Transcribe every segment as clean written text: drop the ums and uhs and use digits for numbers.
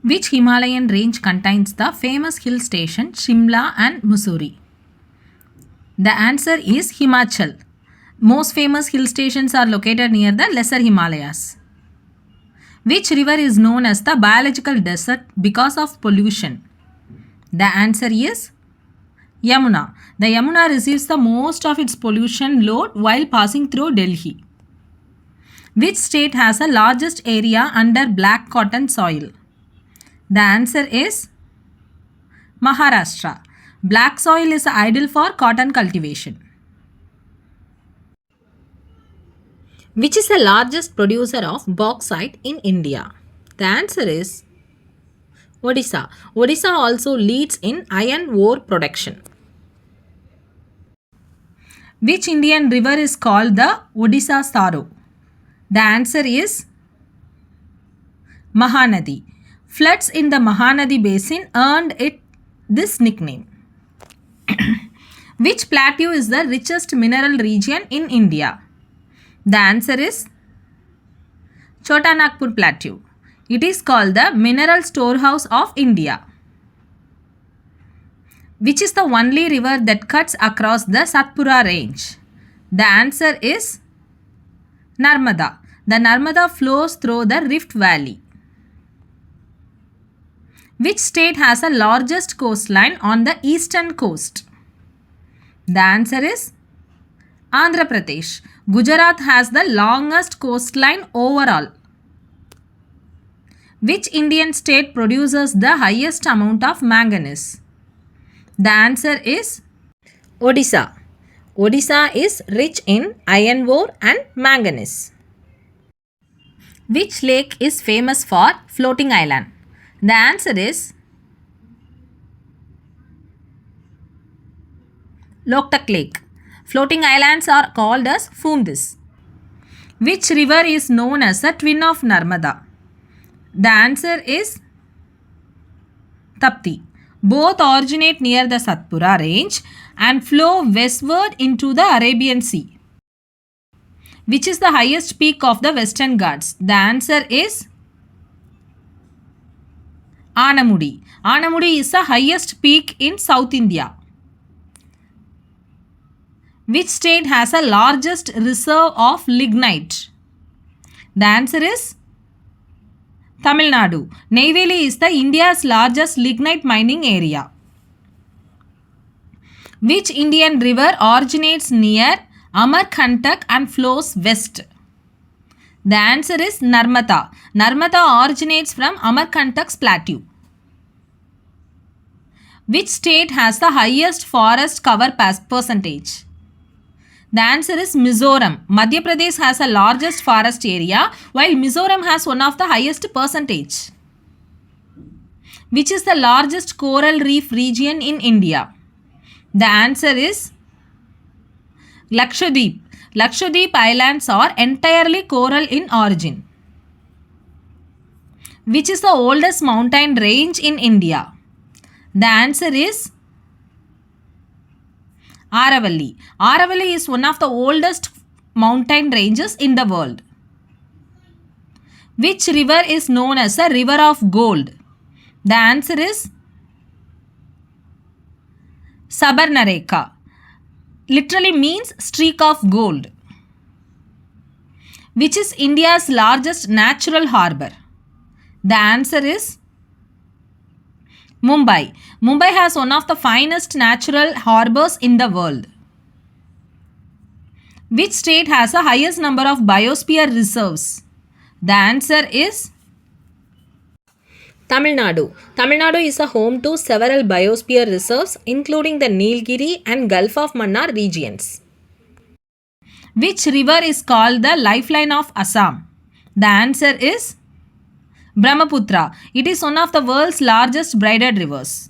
Which Himalayan range contains the famous hill station Shimla and Mussoorie? The answer is Himachal. Most famous hill stations are located near the Lesser Himalayas. Which river is known as the biological desert because of pollution? The answer is Yamuna. The Yamuna receives the most of its pollution load while passing through Delhi. Which state has the largest area under black cotton soil? The answer is Maharashtra. Black soil is ideal for cotton cultivation. Which is the largest producer of bauxite in India? The answer is Odisha. Odisha also leads in iron ore production. Which Indian river is called the Odisha Saro? The answer is Mahanadi. Floods in the Mahanadi basin earned it this nickname. Which plateau is the richest mineral region in India? The answer is Chota Nagpur Plateau. It is called the Mineral Storehouse of India. Which is the only river that cuts across the Satpura range? The answer is Narmada. The Narmada flows through the Rift Valley. Which state has the largest coastline on the eastern coast? The answer is Andhra Pradesh. Gujarat has the longest coastline overall. Which Indian state produces the highest amount of manganese? The answer is Odisha. Odisha is rich in iron ore and manganese. Which lake is famous for floating island? The answer is Loktak Lake. Floating islands are called as Foomdis. Which river is known as the twin of Narmada? The answer is Tapti. Both originate near the Satpura range and flow westward into the Arabian Sea. Which is the highest peak of the Western Ghats? The answer is Anamudi. Anamudi is the highest peak in South India. Which state has the largest reserve of lignite? The answer is Tamil Nadu. Neyveli is the India's largest lignite mining area. Which Indian river originates near Amarkantak and flows west? The answer is Narmada. Narmada originates from Amarkantak's plateau. Which state has the highest forest cover percentage? The answer is Mizoram. Madhya Pradesh has the largest forest area while Mizoram has one of the highest percentage. Which is the largest coral reef region in India? The answer is Lakshadweep. Lakshadweep Islands are entirely coral in origin. Which is the oldest mountain range in India? The answer is Aravalli. Aravalli is one of the oldest mountain ranges in the world. Which river is known as the River of Gold? The answer is Sabarnareka. Literally means streak of gold. Which is India's largest natural harbour? The answer is Mumbai. Mumbai has one of the finest natural harbours in the world. Which state has the highest number of biosphere reserves? The answer is Tamil Nadu. Tamil Nadu is a home to several biosphere reserves including the Nilgiri and Gulf of Mannar regions. Which river is called the lifeline of Assam? The answer is Brahmaputra. It is one of the world's largest braided rivers.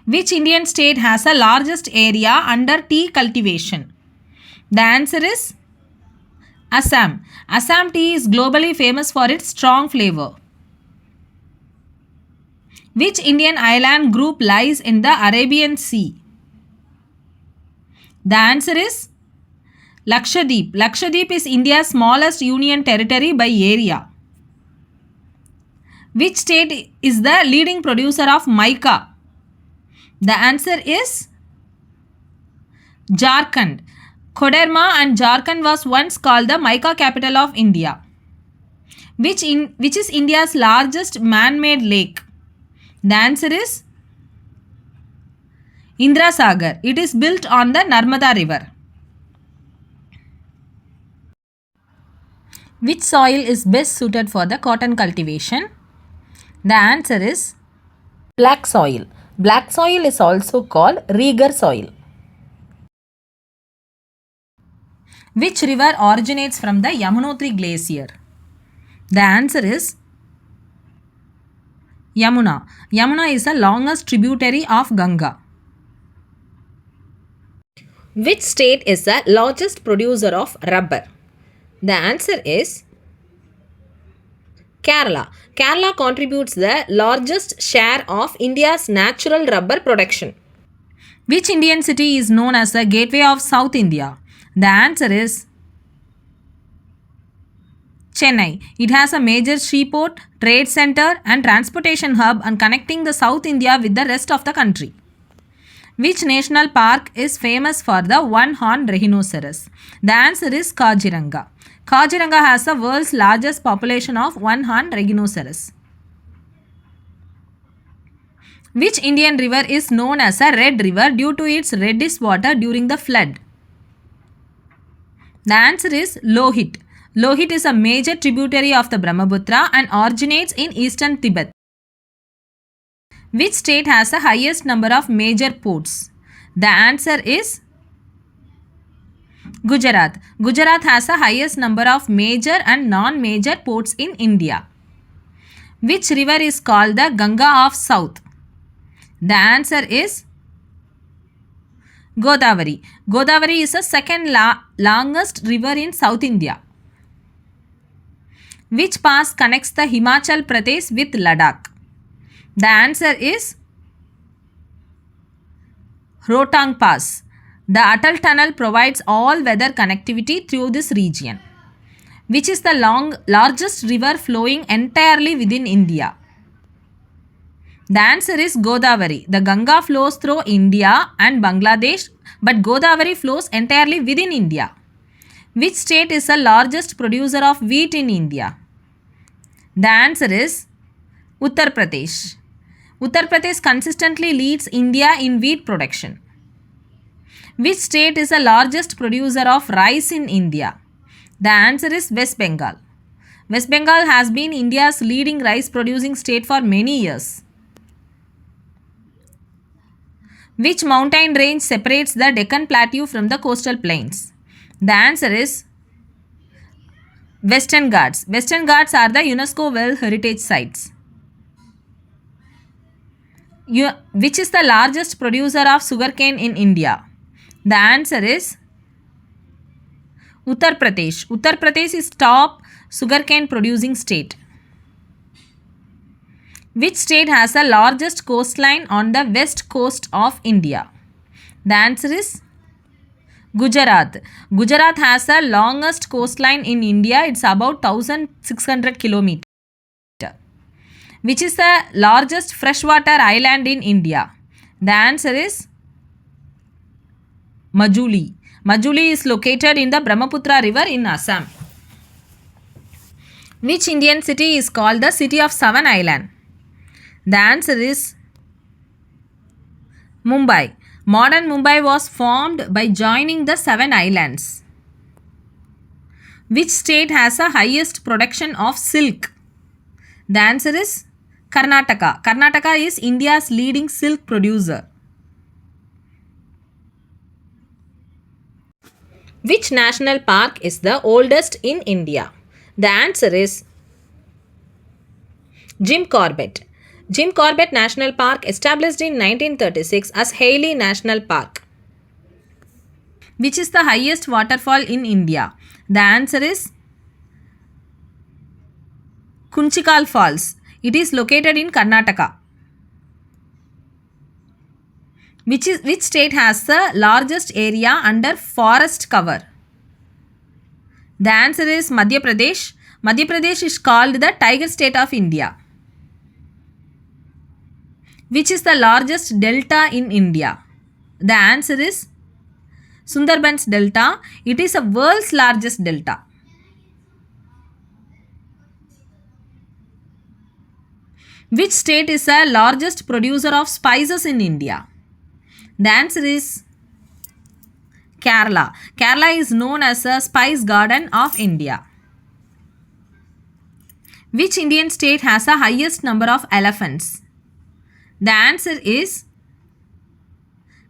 Which Indian state has the largest area under tea cultivation? The answer is Assam. Assam tea is globally famous for its strong flavor. Which Indian island group lies in the Arabian Sea? The answer is Lakshadweep. Lakshadweep is India's smallest union territory by area. Which state is the leading producer of mica? The answer is Jharkhand. Koderma and Jharkhand was once called the mica capital of India. Which is India's largest man-made lake? The answer is Indra Sagar. It is built on the Narmada river. Which soil is best suited for the cotton cultivation? The answer is black soil. Black soil is also called Reger soil. Which river originates from the Yamunotri glacier? The answer is Yamuna. Yamuna is the longest tributary of Ganga. Which state is the largest producer of rubber? The answer is Kerala. Kerala contributes the largest share of India's natural rubber production. Which Indian city is known as the gateway of South India? The answer is Chennai. It has a major seaport, trade center and transportation hub and connecting the South India with the rest of the country. Which national park is famous for the one-horned rhinoceros? The answer is Kaziranga. Kaziranga has the world's largest population of one-horned rhinoceros. Which Indian river is known as a red river due to its reddish water during the flood? The answer is Lohit. Lohit is a major tributary of the Brahmaputra and originates in eastern Tibet. Which state has the highest number of major ports? The answer is Gujarat. Gujarat has the highest number of major and non-major ports in India. Which river is called the Ganga of South? The answer is Godavari. Godavari is the second longest river in South India. Which pass connects the Himachal Pradesh with Ladakh? The answer is Rohtang Pass. The Atal Tunnel provides all-weather connectivity through this region. Which is the largest river flowing entirely within India? The answer is Godavari. The Ganga flows through India and Bangladesh, but Godavari flows entirely within India. Which state is the largest producer of wheat in India? The answer is Uttar Pradesh. Uttar Pradesh consistently leads India in wheat production. Which state is the largest producer of rice in India? The answer is West Bengal. West Bengal has been India's leading rice producing state for many years. Which mountain range separates the Deccan Plateau from the coastal plains? The answer is Western Ghats. Western Ghats are the UNESCO World Heritage Sites. Which is the largest producer of sugarcane in India? The answer is Uttar Pradesh. Uttar Pradesh is top sugarcane producing state. Which state has the largest coastline on the west coast of India? The answer is Gujarat. Gujarat has the longest coastline in India. It's about 1600 kilometers. Which is the largest freshwater island in India? The answer is Majuli. Majuli is located in the Brahmaputra river in Assam. Which Indian city is called the City of Seven Islands? The answer is Mumbai. Modern Mumbai was formed by joining the seven islands. Which state has the highest production of silk? The answer is Karnataka. Karnataka is India's leading silk producer. Which national park is the oldest in India? The answer is Jim Corbett. Jim Corbett National Park established in 1936 as Haley National Park. Which is the highest waterfall in India? The answer is Kunchikal Falls. It is located in Karnataka. Which state has the largest area under forest cover? The answer is Madhya Pradesh. Madhya Pradesh is called the Tiger State of India. Which is the largest delta in India? The answer is Sundarbans Delta. It is the world's largest delta. Which state is the largest producer of spices in India? The answer is Kerala. Kerala is known as the Spice Garden of India. Which Indian state has the highest number of elephants? The answer is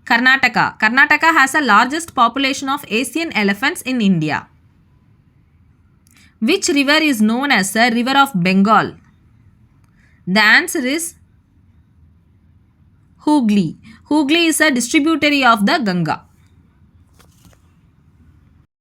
Karnataka. Karnataka has the largest population of Asian elephants in India. Which river is known as the River of Bengal? The answer is Hooghly. Hooghly is a distributary of the Ganga.